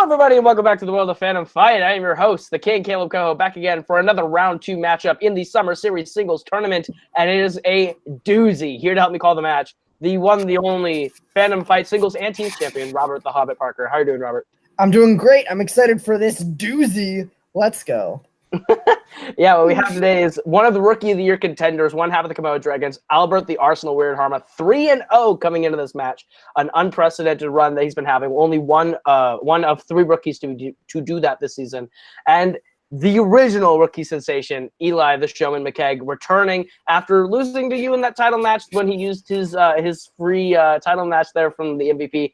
everybody, and welcome back to the World of Fandom Fight. I am your host, the King, Kaleb Koho, back again for another Round 2 matchup in the Summer Series Singles Tournament, and it is a doozy. Here to help me call the match, the one, the only Fandom Fight Singles and Teams Champion, Robert the Hobbit Parker. How are you doing, Robert? I'm doing great. I'm excited for this doozy. Let's go. Yeah, what we have today is one of the Rookie of the Year contenders, one half of the Komodo Dragons, Albert the Arsenal Wiradharma, 3-0 coming into this match. An unprecedented run that he's been having. Only one of three rookies to do that this season. And the original rookie sensation, Eli the Showman McCaig, returning after losing to you in that title match when he used his free title match there from the MVP.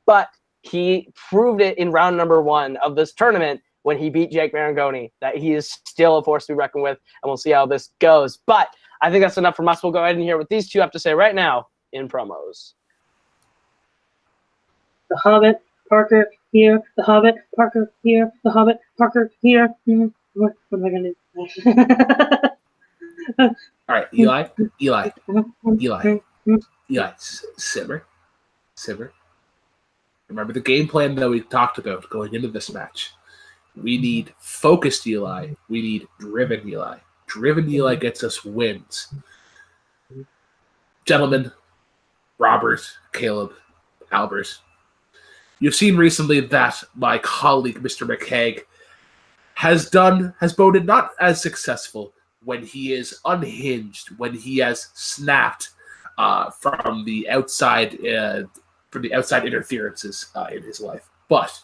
But he proved it in round number 1 of this tournament when he beat Jake Marangoni, that he is still a force to be reckoned with, and we'll see how this goes. But I think that's enough from us. We'll go ahead and hear what these two have to say right now in promos. The Hobbit, Parker, here. The Hobbit, Parker, here. The Hobbit, Parker, here. What am I going to do? All right, Eli, simmer. Remember the game plan that we talked about going into this match. We need focused Eli. We need driven Eli. Driven Eli gets us wins. Gentlemen, Robert, Kaleb, Albert, you've seen recently that my colleague, Mr. McCaig, has voted not as successful when he is unhinged, when he has snapped from the outside interferences in his life. But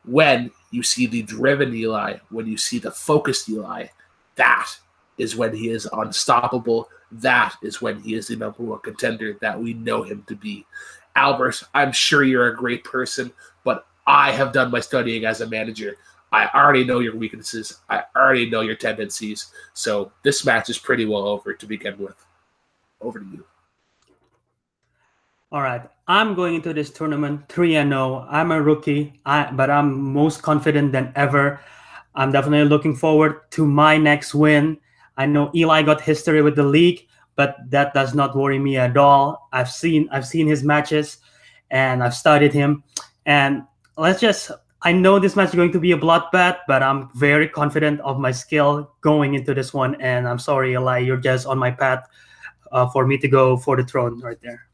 when you see the driven Eli, when you see the focused Eli, that is when he is unstoppable. That is when he is the number 1 contender that we know him to be. Albert, I'm sure you're a great person, but I have done my studying as a manager. I already know your weaknesses. I already know your tendencies. So this match is pretty well over to begin with. Over to you. All right, I'm going into this tournament 3-0. I'm a rookie, but I'm most confident than ever. I'm definitely looking forward to my next win. I know Eli got history with the league, but that does not worry me at all. I've seen his matches, and I've studied him. And I know this match is going to be a bloodbath, but I'm very confident of my skill going into this one. And I'm sorry, Eli, you're just on my path for me to go for the throne right there.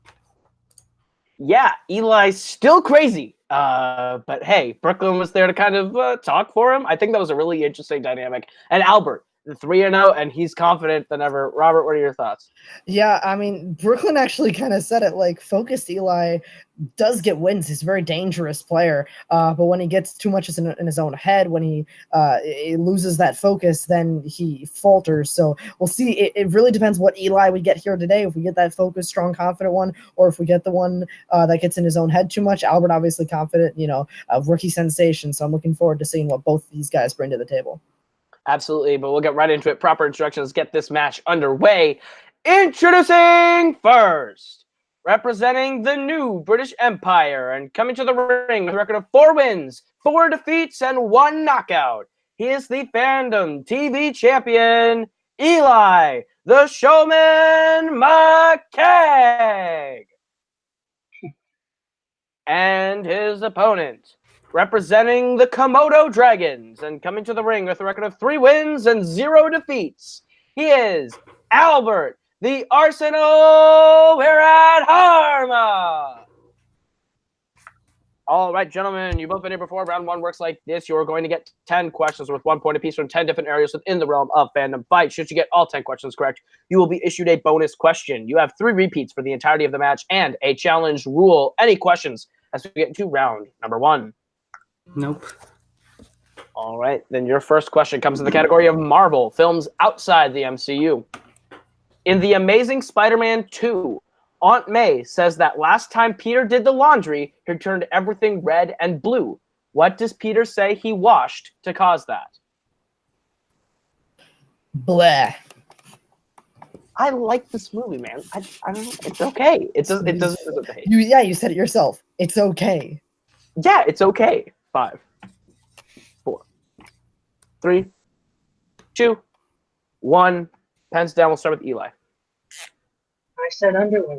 Yeah, Eli's still crazy. But hey, Brooklyn was there to kind of talk for him. I think that was a really interesting dynamic. And Albert, the 3-0, and he's confident than ever. Robert, what are your thoughts? Yeah, I mean, Brooklyn actually kind of said it, like, focused Eli does get wins. He's a very dangerous player, but when he gets too much in his own head, when he loses that focus, then he falters. So we'll see. It really depends what Eli we get here today, if we get that focused, strong, confident one, or if we get the one that gets in his own head too much. Albert, obviously confident, a rookie sensation, so I'm looking forward to seeing what both these guys bring to the table. Absolutely, but we'll get right into it. Proper instructions, get this match underway. Introducing first, representing the new British Empire and coming to the ring with a record of 4 wins, 4 defeats, and 1 knockout. He is the Fandom TV champion, Eli, the Showman McCaig. And his opponent, representing the Komodo Dragons and coming to the ring with a record of 3 wins and 0 defeats, he is Albert, the Arsenal Wiradharma. All right, gentlemen, you've both been here before. Round 1 works like this. You're going to get 10 questions worth 1 point apiece from 10 different areas within the realm of Fandom Fight. Should you get all 10 questions correct, you will be issued a bonus question. You have 3 repeats for the entirety of the match and a challenge rule. Any questions as we get into round number 1? Nope. All right, then your first question comes in the category of Marvel films outside the MCU. In The Amazing Spider-Man 2, Aunt May says that last time Peter did the laundry, he turned everything red and blue. What does Peter say he washed to cause that? Blah. I like this movie, man. I don't know. It's okay. It doesn't behave. You said it yourself. It's okay. Yeah, it's okay. 5, 4, 3, 2, 1. Pens down. We'll start with Eli. I said underwear.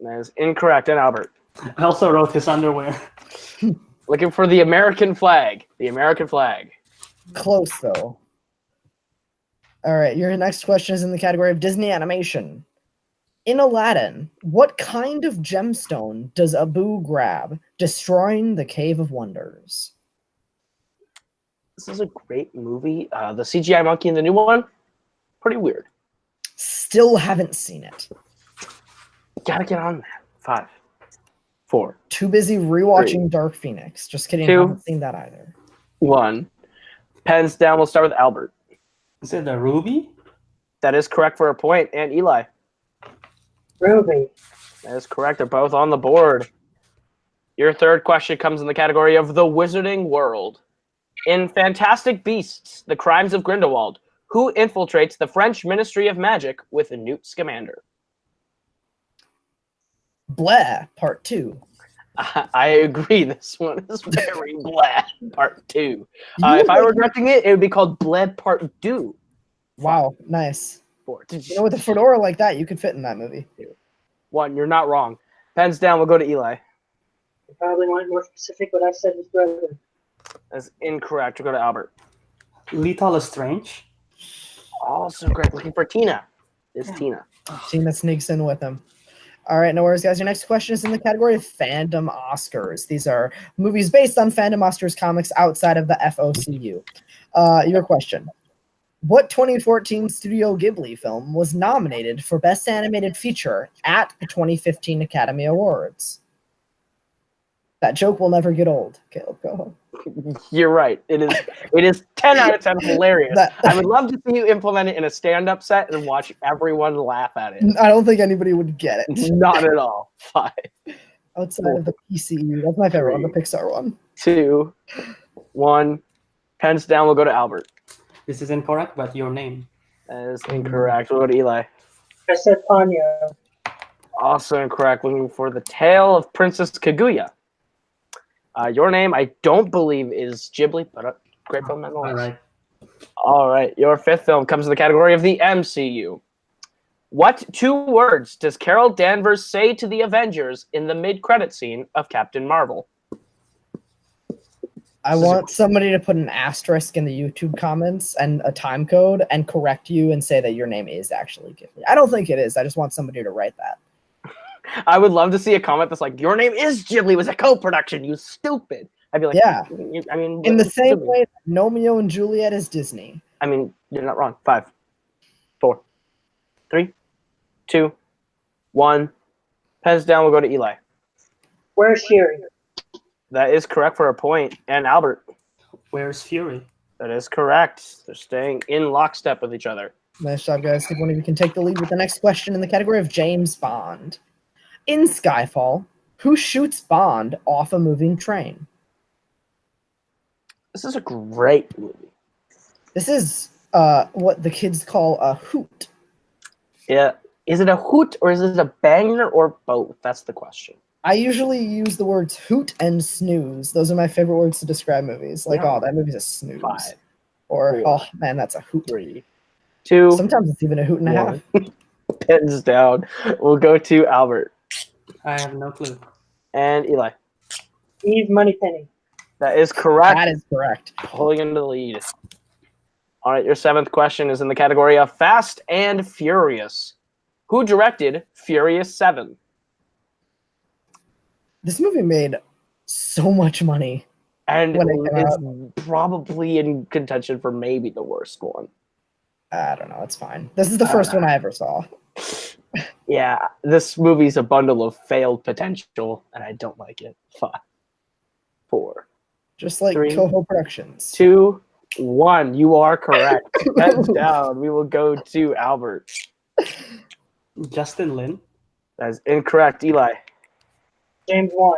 That is incorrect. And Albert. I also wrote his underwear. Looking for the American flag. The American flag. Close, though. All right, your next question is in the category of Disney animation. In Aladdin, what kind of gemstone does Abu grab, destroying the Cave of Wonders? This is a great movie. The CGI monkey in the new one, pretty weird. Still haven't seen it. Gotta get on that. 5, 4, Too busy rewatching 3, Dark Phoenix. Just kidding, 2, haven't seen that either. 1. Pens down. We'll start with Albert. Is it a ruby? That is correct for a point. And Eli. Ruby. That is correct. They're both on the board. Your third question comes in the category of the Wizarding World. In Fantastic Beasts: The Crimes of Grindelwald, who infiltrates the French Ministry of Magic with Newt Scamander? Blah, Part 2. I agree. This one is very blah. Part 2. If I were directing it, it would be called Bled Part 2. Wow, nice. 4. You know, with a fedora like that, you could fit in that movie. 1. You're not wrong. Pens down. We'll go to Eli. You probably want more specific, but I said his brother. That's incorrect. We'll go to Albert. Lethal Lestrange. Also correct. Looking for Tina. It's Tina. Tina sneaks in with him. All right, no worries, guys. Your next question is in the category of Fandom Oscars. These are movies based on Fandom Oscars comics outside of the FOCU. Your question. What 2014 Studio Ghibli film was nominated for Best Animated Feature at the 2015 Academy Awards? That joke will never get old, Kaleb Koho. You're right. It is 10 out of 10 hilarious. I would love to see you implement it in a stand-up set and watch everyone laugh at it. I don't think anybody would get it. Not at all. 5. Outside of the PCU. That's my favorite one, the Pixar one. 2, 1. Pens down. We'll go to Albert. This is incorrect, but your name. That is incorrect. We'll go to Eli. I said Ponyo. Also incorrect. Looking for The Tale of Princess Kaguya. Your name, I don't believe, is Ghibli, but great film nonetheless. All right. All right. Your fifth film comes in the category of the MCU. What 2 words does Carol Danvers say to the Avengers in the mid-credit scene of Captain Marvel? I want somebody to put an asterisk in the YouTube comments and a time code and correct you and say that your name is actually Ghibli. I don't think it is. I just want somebody to write that. I would love to see a comment that's like, your name is Ghibli. It was a co-production, you stupid. I'd be like, yeah. I mean, in the same way that Romeo and Juliet is Disney. I mean, you're not wrong. 5, 4, 3, 2, 1. Pens down. We'll go to Eli. Where's Fury? That is correct for a point. And Albert. Where's Fury? That is correct. They're staying in lockstep with each other. Nice job, guys. See if one of you can take the lead with the next question in the category of James Bond. In Skyfall, who shoots Bond off a moving train? This is a great movie. This is what the kids call a hoot. Yeah. Is it a hoot or is it a banger or both? That's the question. I usually use the words hoot and snooze. Those are my favorite words to describe movies. Like, Yeah. oh, that movie's a snooze. 5, Or, 4, oh, man, that's a hoot. 3, 2. Sometimes it's even a hoot and a half. 1. Pens down. We'll go to Albert. I have no clue. And Eli. Eve Moneypenny. That is correct. That is correct. Pulling into the lead. All right, your 7th question is in the category of Fast and Furious. Who directed Furious 7? This movie made so much money. And When it came it's probably in contention for maybe the worst one. I don't know. It's fine. This is the first one I ever saw. Yeah, this movie's a bundle of failed potential, and I don't like it. 5, 4, Just like 3, Koho Productions. 2, 1. You are correct. Heads down. We will go to Albert. Justin Lin. That is incorrect. Eli. James Wan.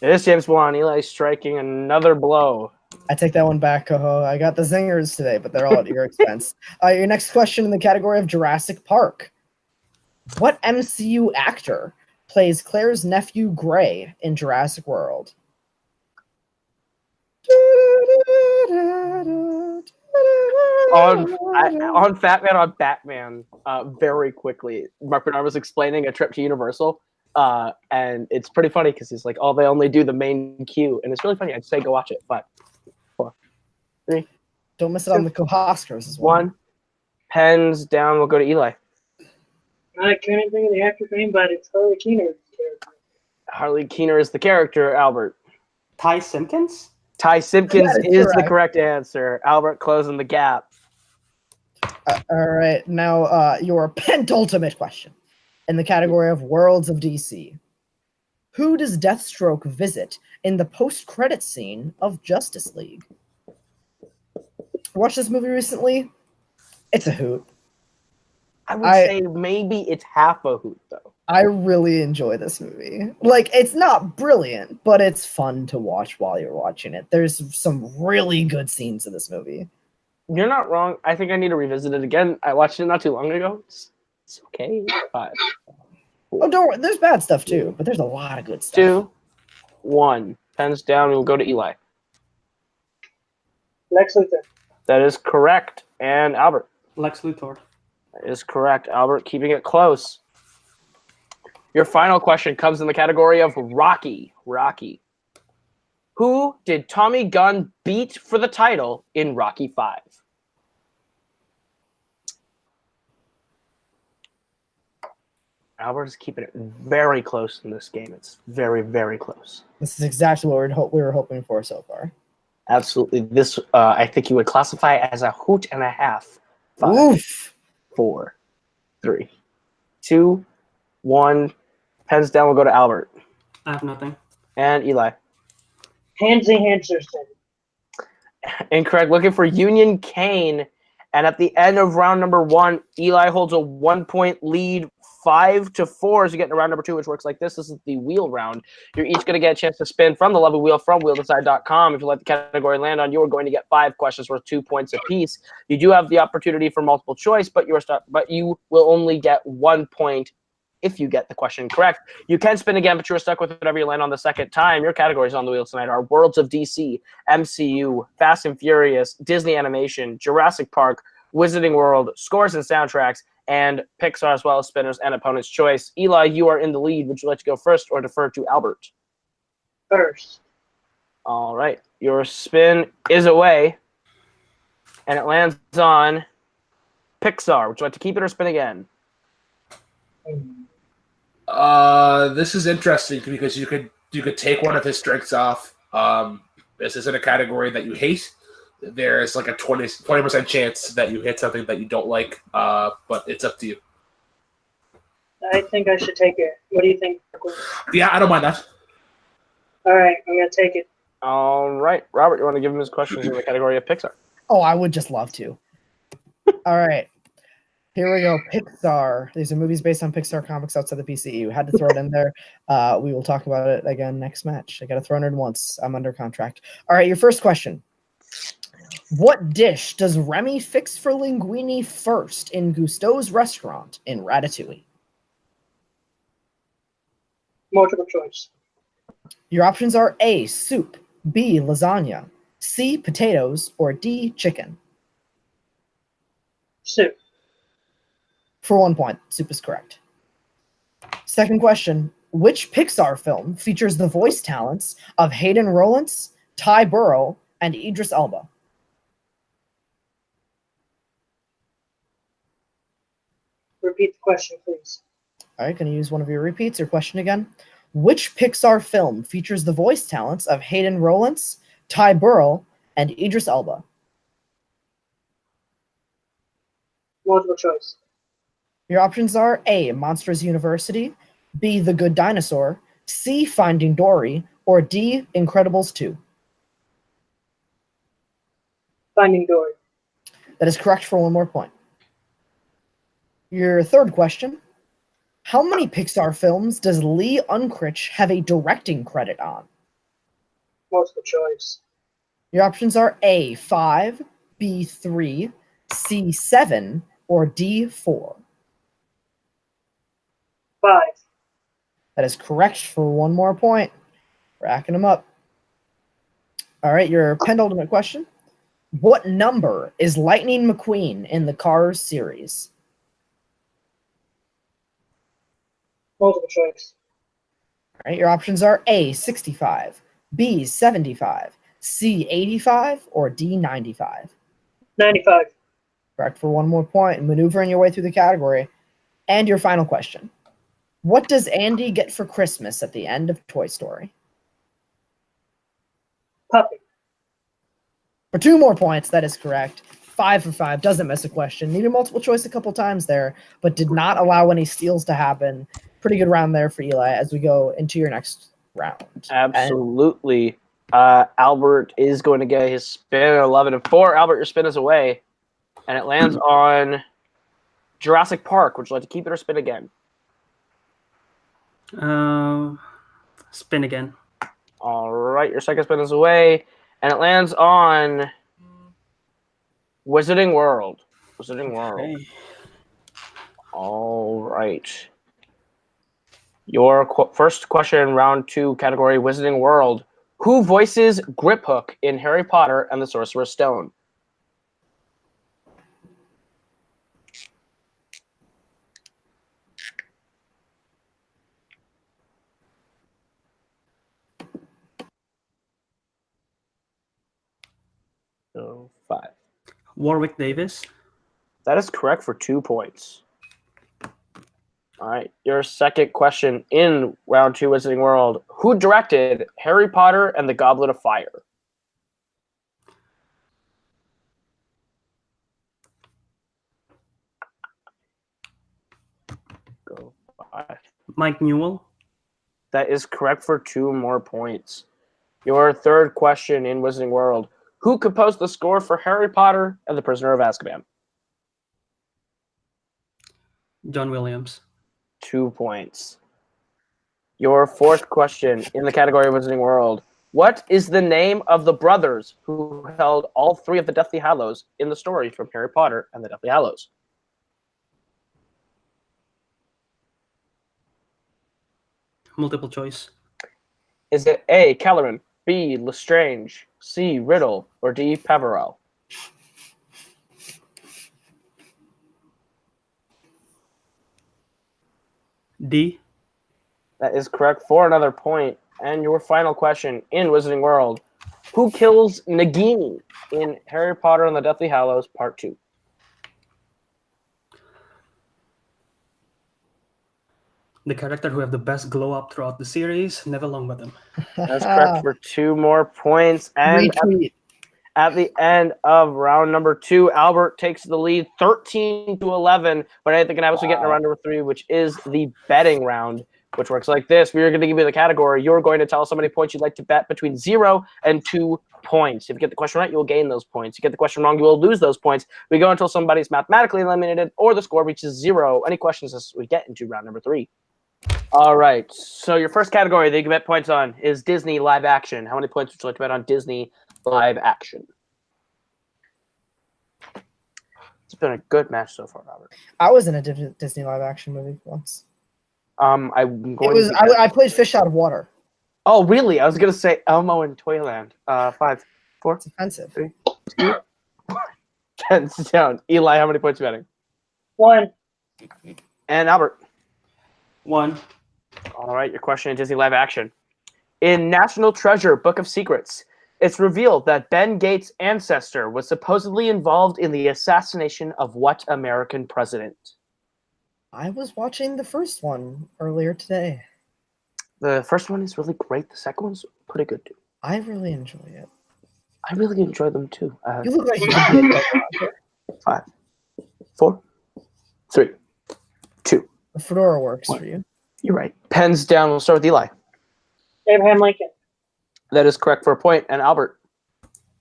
It is James Wan. Eli striking another blow. I take that one back, Koho. I got the zingers today, but they're all at your expense. Your next question in the category of Jurassic Park. What MCU actor plays Claire's nephew Gray in Jurassic World? On Batman, very quickly, Mark Bernard was explaining a trip to Universal, And it's pretty funny because he's like, "Oh, they only do the main queue," and it's really funny. I'd say go watch it. 5, 4, 3, Don't miss it on the Kohaskers as well. 1. Pens down. We'll go to Eli. I can't think of the actor's name, but it's Harley Keener's character. Harley Keener is the character. Albert. Ty Simpkins? Ty Simpkins That is is the correct answer. Albert closing the gap. All right, now your penultimate question in the category of Worlds of DC. Who does Deathstroke visit in the post-credit scene of Justice League? Watched this movie recently. It's a hoot. I would say maybe it's half a hoot, though. I really enjoy this movie. Like, it's not brilliant, but it's fun to watch while you're watching it. There's some really good scenes in this movie. You're not wrong. I think I need to revisit it again. I watched it not too long ago. It's okay. 5. Oh, don't worry. There's bad stuff too, but there's a lot of good stuff. 2, 1. Pens down. We'll go to Eli. Lex Luthor. That is correct. And Albert. Lex Luthor. That is correct. Albert, keeping it close. Your final question comes in the category of Rocky. Rocky. Who did Tommy Gunn beat for the title in Rocky 5? Albert is keeping it very close in this game. It's very, very close. This is exactly what we were hoping for so far. Absolutely. This, I think you would classify as a hoot and a half. 5, Oof. 4, 3, 2, 1. Pens down. We'll go to Albert. I have nothing. And Eli. Hansy Hanserson. Incorrect. Looking for Union Cain. And at the end of round number 1, Eli holds a 1-point lead, 5-4 as you get into round number 2, which works like this. This is the wheel round. You're each going to get a chance to spin from the level wheel from wheeldecide.com. If you let the category land on, you are going to get 5 questions worth 2 points apiece. You do have the opportunity for multiple choice, but you will only get 1 point if you get the question correct. You can spin again, but you're stuck with whatever you land on the second time. Your categories on the wheel tonight are Worlds of DC, MCU, Fast and Furious, Disney Animation, Jurassic Park, Wizarding World, Scores and Soundtracks, and Pixar, as well as spinners and opponent's choice. Eli, you are in the lead. Would you like to go first or defer to Albert? First. All right. Your spin is away, and it lands on Pixar. Would you like to keep it or spin again? This is interesting because you could take one of his strengths off. This isn't a category that you hate. There's like a 20% chance that you hit something that you don't like, but it's up to you. I think I should take it. What do you think? Yeah, I don't mind that. All right, I'm going to take it. All right. Robert, you want to give him his questions in the category of Pixar? Oh, I would just love to. All right. Here we go. Pixar. These are movies based on Pixar comics outside the PCU. Had to throw it in there. We will talk about it again next match. I got to throw it in once. I'm under contract. All right, your first question. What dish does Remy fix for Linguini first in Gusteau's restaurant in Ratatouille? Multiple choice. Your options are A, soup, B, lasagna, C, potatoes, or D, chicken. Soup. For 1 point, soup is correct. Second question. Which Pixar film features the voice talents of Hayden Rollins, Ty Burrell, and Idris Elba? Repeat the question, please. All right, going to use one of your repeats. Your question again. Which Pixar film features the voice talents of Hayden Rollins, Ty Burrell, and Idris Elba? Multiple choice. Your options are A, Monsters University, B, The Good Dinosaur, C, Finding Dory, or D, Incredibles 2. Finding Dory. That is correct for 1 more point. Your third question. How many Pixar films does Lee Unkrich have a directing credit on? Multiple choice. Your options are A, 5, B, 3, C, 7, or D, 4. 5. That is correct for 1 more point. Racking them up. All right, your penultimate question. What number is Lightning McQueen in the Cars series? Multiple choice. right, your options are A, 65, B, 75, C, 85, or D, 95. 95. Correct for one more point and maneuvering your way through the category. And your final question. What does Andy get for Christmas at the end of Toy Story? Puppy. For 2 more points, that is correct. 5 for 5, doesn't miss a question. Needed multiple choice a couple times there, but did not allow any steals to happen. Pretty good round there for Eli as we go into your next round. Absolutely. Albert is going to get his spin at 11 and 4. Albert, your spin is away, and it lands on Jurassic Park. Would you like to keep it or spin again? Spin again. All right, your second spin is away, and it lands on Wizarding World. Wizarding World. Okay. All right. Your first question in round 2, category Wizarding World. Who voices Griphook in Harry Potter and the Sorcerer's Stone? So 5. Warwick Davis. That is correct for 2 points. All right, your second question in round 2, Wizarding World. Who directed Harry Potter and the Goblet of Fire? Go 5. Mike Newell. That is correct for 2 more points. Your third question in Wizarding World. Who composed the score for Harry Potter and the Prisoner of Azkaban? John Williams. 2 points. Your fourth question in the category of Wizarding World. What is the name of the brothers who held all 3 of the Deathly Hallows in the story from Harry Potter and the Deathly Hallows? Multiple choice. Is it A, Kelleran, B, Lestrange, C, Riddle, or D, Peverell? D. That is correct for another point. And your final question in Wizarding World. Who kills Nagini in Harry Potter and the Deathly Hallows Part 2? The character who have the best glow up throughout the series, Neville Longbottom. That's correct for 2 more points. And at the end of round number 2, Albert takes the lead 13-11. But anything can happen as we get into round number 3, which is the betting round, which works like this. We are going to give you the category. You're going to tell us how many points you'd like to bet between 0 and 2 points. If you get the question right, you will gain those points. If you get the question wrong, you will lose those points. We go until somebody's mathematically eliminated or the score reaches 0. Any questions as we get into round number 3? All right. So your first category that you can bet points on is Disney live action. How many points would you like to bet on Disney live action? It's been a good match so far, Robert. I was in a Disney live action movie once. I'm going. I played Fish Out of Water. Oh, really? I was gonna say Elmo in Toyland. 5, 4. It's offensive. 3, 2, 10. Sit down. Eli, how many points are you betting? 1. And Albert. 1. All right, your question in Disney live action. In National Treasure: Book of Secrets, it's revealed that Ben Gates' ancestor was supposedly involved in the assassination of what American president? I was watching the first one earlier today. The first one is really great. The second one's pretty good too. I really enjoy it. I really enjoy them too. You look like you could be a 5, 4, 3, 2. The fedora works 1. for you. You're right. Pens down. We'll start with Eli. Abraham Lincoln. That is correct for a point. And Albert.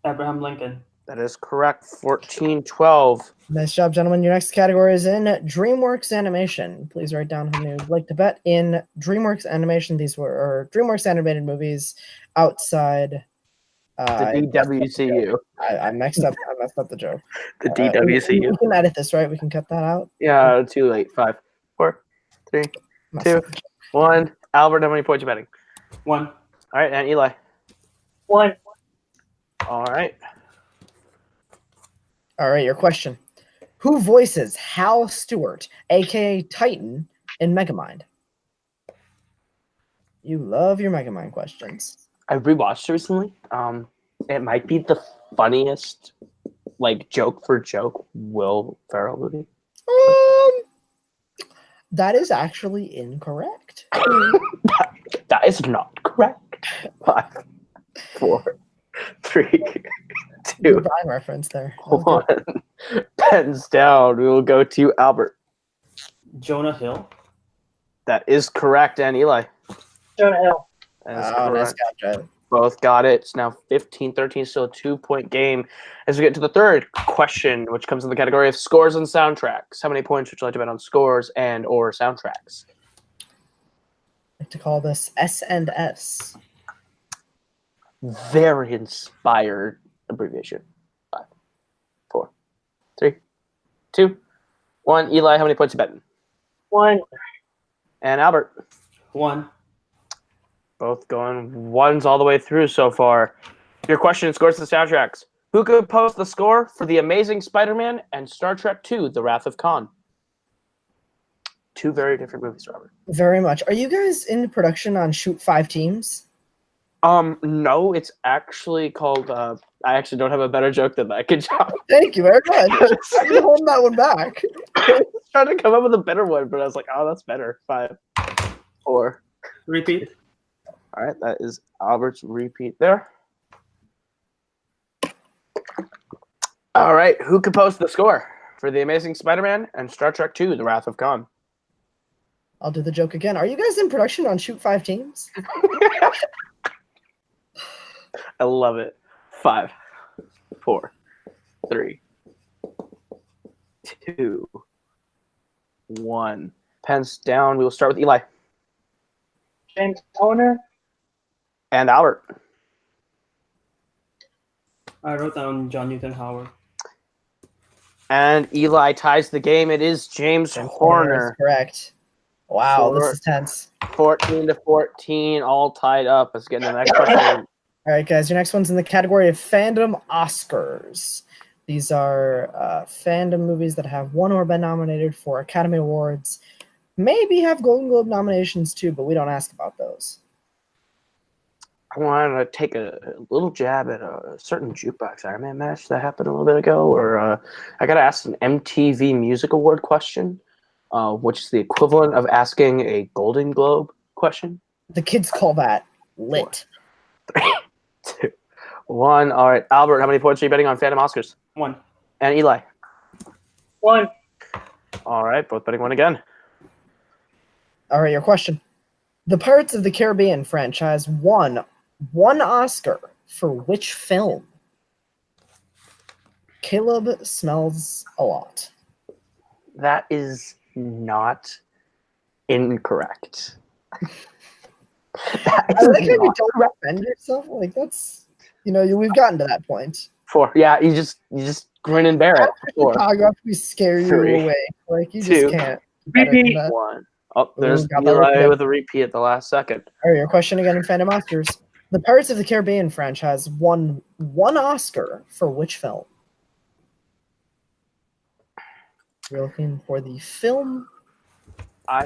Abraham Lincoln. That is correct. 14-12. Nice job, gentlemen. Your next category is in DreamWorks Animation. Please write down who you'd like to bet in DreamWorks Animation. These were DreamWorks animated movies outside The DWCU. I messed up the joke. The DWCU. We can edit this, right? We can cut that out. Yeah, too late. 5, 4, 3, 2, 1. Albert, how many points are you betting? 1. All right, and Eli. 1. All right. All right, your question. Who voices Hal Stewart, a.k.a. Titan, in Megamind? You love your Megamind questions. I rewatched it recently. It might be the funniest, like joke for joke Will Ferrell movie. That is actually incorrect. That is not correct. 5, 4, 3, 2, Good Brian reference there. That was good. 1. Pens down. We will go to Albert. Jonah Hill. That is correct, and Eli. Jonah Hill. That is Oh, nice correct. job. Both got it. It's now 15-13, still a 2-point game. As we get to the third question, which comes in the category of scores and soundtracks. How many points would you like to bet on scores and or soundtracks? I like to call this S&S. Very inspired abbreviation. 5, 4, 3, 2, 1. Eli, how many points you betting? 1. And Albert. 1. Both going ones all the way through so far. Your question, scores and soundtracks. Who could post the score for The Amazing Spider-Man and Star Trek II, The Wrath of Khan? 2 very different movies, Robert. Very much. Are you guys in production on Shoot 5 Teams? No, it's actually called, I actually don't have a better joke than that. Good job. Thank you very much. I've been holding that one back. I was trying to come up with a better one, but I was like, oh, that's better. 5, 4. Repeat. All right, that is Albert's repeat there. All right, who could post the score for The Amazing Spider-Man and Star Trek II, The Wrath of Khan? I'll do the joke again. Are you guys in production on Shoot 5 Teams? I love it. 5, 4, 3, 2, 1. Pens down. We will start with Eli. James Horner. And Albert. I wrote down John Newton Howard. And Eli ties the game. It is James Horner. Is correct. Wow, this is tense. 14-14, all tied up. Let's get into the next question. All right, guys, your next one's in the category of Fandom Oscars. These are fandom movies that have won or been nominated for Academy Awards. Maybe have Golden Globe nominations too, but we don't ask about those. I wanted to take a little jab at a certain Jukebox Iron Man match that happened a little bit ago, or I got to ask an MTV Music Award question, which is the equivalent of asking a Golden Globe question. The kids call that lit. 4, 3, 2, 1. All right, Albert, how many points are you betting on Phantom Oscars? 1. And Eli? 1. All right, both betting 1 again. All right, your question. The Pirates of the Caribbean franchise won one Oscar for which film? Kaleb smells a lot. That is not incorrect. I like how you don't defend yourself. Like that's, we've gotten to that point. 4. Yeah, you just grin and bear it. 4, We scare you 3, away. Like you 2, just can't. Repeat. 1. Oh, there's got that Eli repeat. with a repeat at the last second. All right, your question again in Fandom Oscars. The Pirates of the Caribbean franchise won one Oscar for which film? You're looking for the film. I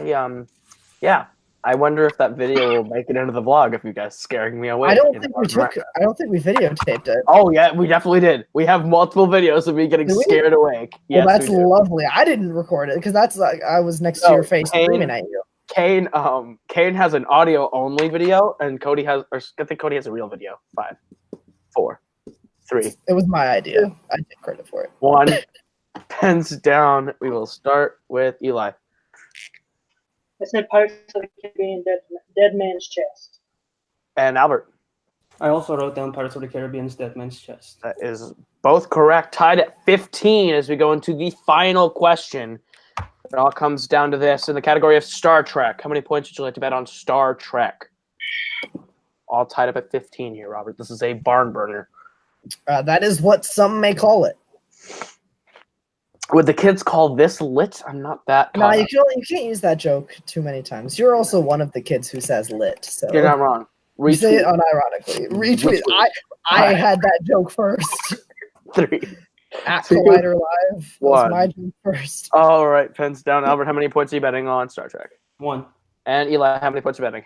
wonder if that video will make it into the vlog if you guys scaring me away. I don't think we videotaped it. Oh yeah, we definitely did. We have multiple videos of me getting Did we? scared awake. Yes, Well, that's we do. lovely. I didn't record it because that's like I was next to No, your face Cain- screaming at you. Cain has an audio only video, and Cody has, or I think Cody has a real video. 5, 4, 3, It was my idea. I take credit for it. 1. Pens down. We will start with Eli. I said Pirates of the Caribbean, Dead Man's Chest. And Albert. I also wrote down Pirates of the Caribbean's Dead Man's Chest. That is both correct. Tied at 15 as we go into the final question. It all comes down to this. In the category of Star Trek, how many points would you like to bet on Star Trek? All tied up at 15 here, Robert. This is a barn burner. That is what some may call it. Would the kids call this lit? I'm not that. No, you can't use that joke too many times. You're also one of the kids who says lit. So You're not wrong. you say it Retweet. unironically. Retweet. Retweet. I had that joke first. 3. At 2, Collider Live was 1. my joke first. All right, pens down. Albert, how many points are you betting on Star Trek? 1. And Eli, how many points are you betting?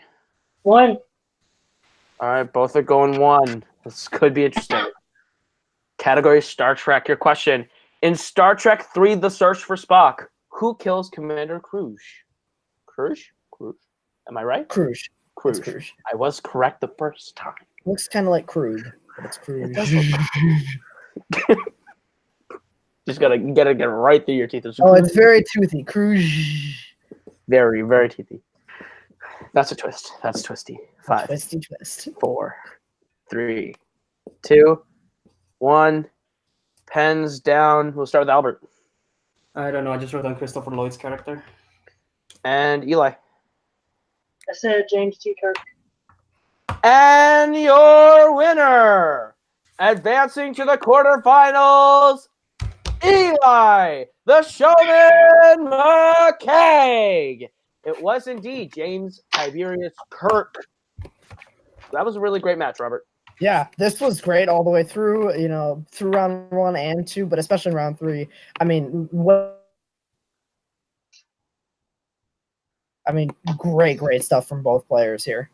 1. All right, both are going 1. This could be interesting. Category Star Trek. Your question. In Star Trek 3, The Search for Spock, who kills Commander Kruge? Kruge? Am I right? Kruge. It's Kruge. Kruge. I was correct the first time. Looks kind of like Krug, but it's It does Kruge. Just gotta get it right through your teeth. Oh, it's very toothy. Kruge. Very, very teethy. That's a twist. That's twisty. 5, Twisty twist. 4, 3, 2, 1. Pens down. We'll start with Albert. I don't know. I just wrote on Christopher Lloyd's character. And Eli. I said James T. Kirk. And your winner, advancing to the quarterfinals, Eli, the showman McCaig. It was indeed James Tiberius Kirk. That was a really great match, Robert. Yeah, this was great all the way through, through round 1 and 2, but especially round 3. Great stuff from both players here.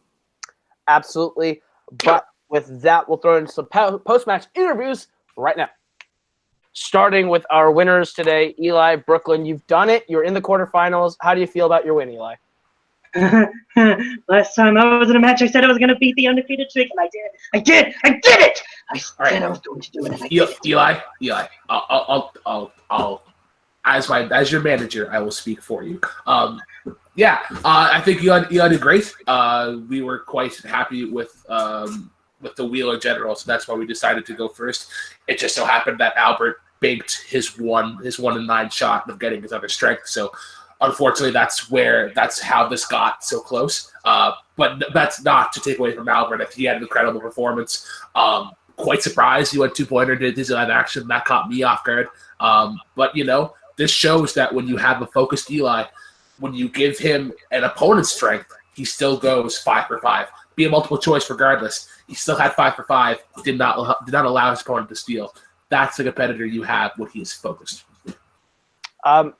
Absolutely. But with that, we'll throw in some post-match interviews right now. Starting with our winners today, Eli, Brooklyn, you've done it. You're in the quarterfinals. How do you feel about your win, Eli? Last time I was in a match, I said I was going to beat the undefeated streak, and I did. I did it! I said I was going to do it, and I did. Eli, I'll as your manager, I will speak for you. I think Eli did great. We were quite happy with the wheel in general, so that's why we decided to go first. It just so happened that Albert banked his 1 in 9 shot of getting his other strength. So unfortunately, that's how this got so close. But that's not to take away from Albert. He had an incredible performance. Quite surprised he went 2-pointer, did Disneyland action. That caught me off guard. But this shows that when you have a focused Eli, when you give him an opponent's strength, he still goes 5 for 5. Be a multiple choice regardless. He still had 5 for 5. Did not allow his opponent to steal. That's the competitor you have when he is focused.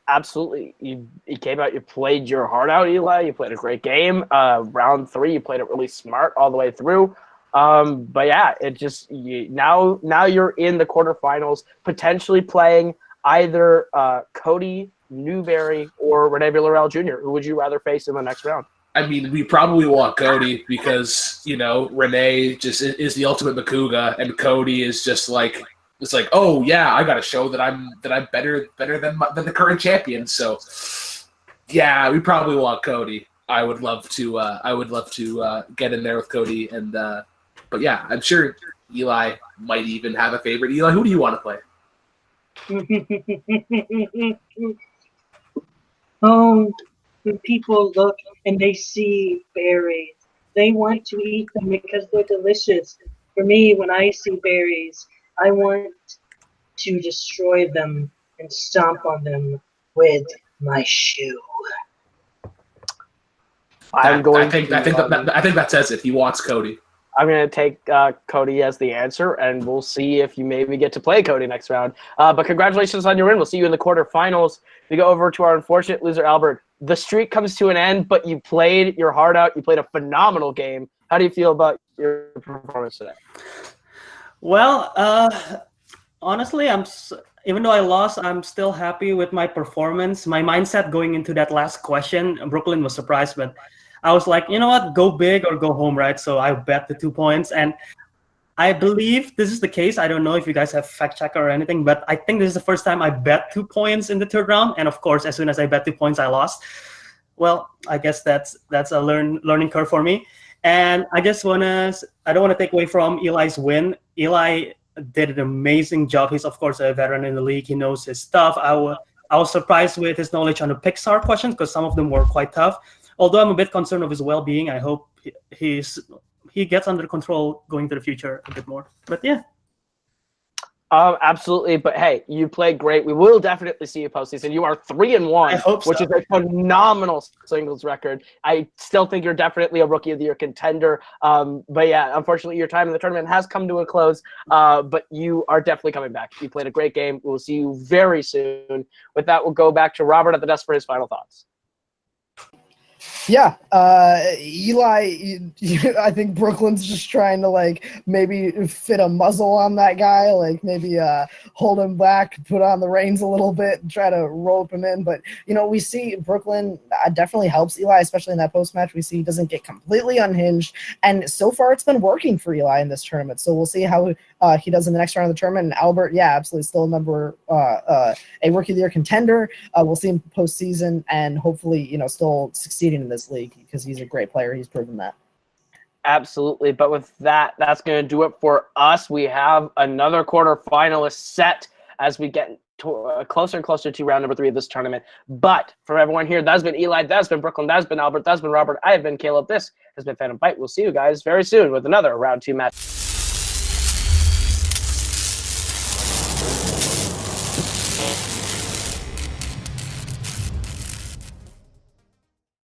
Absolutely. You came out, you played your heart out, Eli. You played a great game. Round 3, you played it really smart all the way through. But yeah, it just now you're in the quarterfinals, potentially playing either Cody Newberry or Rene Villarreal Jr. Who would you rather face in the next round? I mean, we probably want Cody because Rene just is the ultimate Makuga, and Cody is just like it's like, oh yeah, I got to show that I'm better than the current champion. So yeah, we probably want Cody. I would love to get in there with Cody, and but yeah, I'm sure Eli might even have a favorite. Eli, who do you want to play? Oh, when people look and they see berries, they want to eat them because they're delicious. For me, when I see berries, I want to destroy them and stomp on them with my shoe. I think that says it. He wants Cody. I'm going to take Cody as the answer, and we'll see if you maybe get to play Cody next round. But congratulations on your win. We'll see you in the quarterfinals. We go over to our unfortunate loser, Albert. The streak comes to an end, but you played your heart out. You played a phenomenal game. How do you feel about your performance today? Well, honestly, even though I lost, I'm still happy with my performance. My mindset going into that last question, Brooklyn was surprised, but I was like, you know what, go big or go home, right? So I bet the 2 points, and I believe this is the case. I don't know if you guys have fact checker or anything, but I think this is the first time I bet 2 points in the third round. And of course, as soon as I bet 2 points, I lost. Well, I guess that's a learning curve for me. And I don't want to take away from Eli's win. Eli did an amazing job. He's of course a veteran in the league. He knows his stuff. I was surprised with his knowledge on the Pixar questions because some of them were quite tough. Although I'm a bit concerned of his well-being, I hope he gets under control going to the future a bit more. But yeah. Absolutely. But hey, you played great. We will definitely see you postseason. You are 3-1, which is a phenomenal singles record. I still think you're definitely a Rookie of the Year contender. But yeah, unfortunately, your time in the tournament has come to a close. But you are definitely coming back. You played a great game. We'll see you very soon. With that, we'll go back to Robert at the desk for his final thoughts. Yeah, Eli, I think Brooklyn's just trying to like maybe fit a muzzle on that guy, like maybe hold him back, put on the reins a little bit, and try to rope him in. But we see Brooklyn definitely helps Eli, especially in that post match. We see he doesn't get completely unhinged, and so far it's been working for Eli in this tournament. So we'll see how he does in the next round of the tournament. And Albert, yeah, absolutely still a Rookie of the Year contender. We'll see him postseason, and hopefully still succeeding in this league because he's a great player. He's proven that. Absolutely. But with that, that's going to do it for us. We have another quarterfinalist set as we get closer and closer to round number 3 of this tournament. But for everyone here, that's been Eli, that's been Brooklyn, that's been Albert, that's been Robert, I have been Caleb. This has been Fandom Fight. We'll see you guys very soon with another round 2 match.